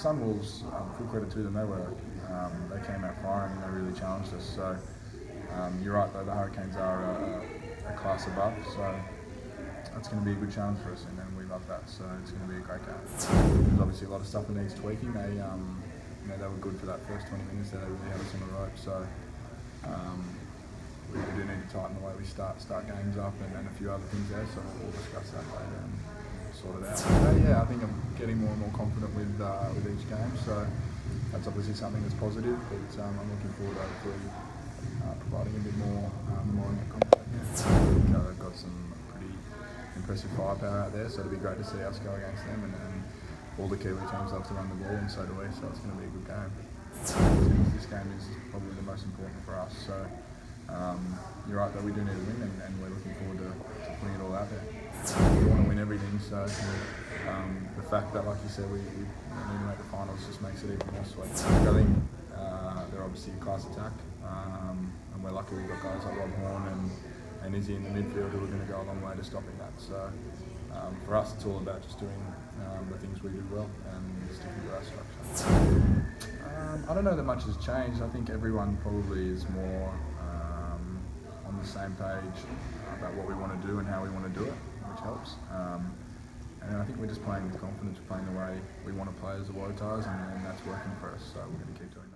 Sunwolves, full credit to them. They came out firing and they really challenged us. So you're right though, the Hurricanes are a class above. So that's going to be a good challenge for us, and we love that. So it's going to be a great game. There's obviously a lot of stuff that needs tweaking. They were good for that first 20 minutes. They really had us on the rope. So we do need to tighten the way we start games up, and a few other things there. So we'll discuss that later and sort it out. I think I'm getting more and more confident with each game. So that's obviously something that's positive. But I'm looking forward to hopefully providing a bit more in that competition. They've got some pretty impressive firepower out there, so it'll be great to see us go against them, and all the Kiwi teams love to run the ball, and so do we, so it's going to be a good game. This game is probably the most important for us, so you're right that we do need to win, and we're looking forward to putting it all out there. We want to win everything, so the fact that, like you said, we need to make the finals just makes it even more sweet. I think they're obviously a class attack, and we're lucky we've got guys like Rob Horne and Izzy in the midfield who are going to go a long way to stopping that. So for us, it's all about just doing the things we do well and sticking to our structure. I don't know that much has changed. I think everyone probably is more on the same page about what we want to do and how we want to do it, which helps. And I think we're just playing with confidence, we're playing the way we want to play as the Waratahs, and that's working for us, so we're going to keep doing it.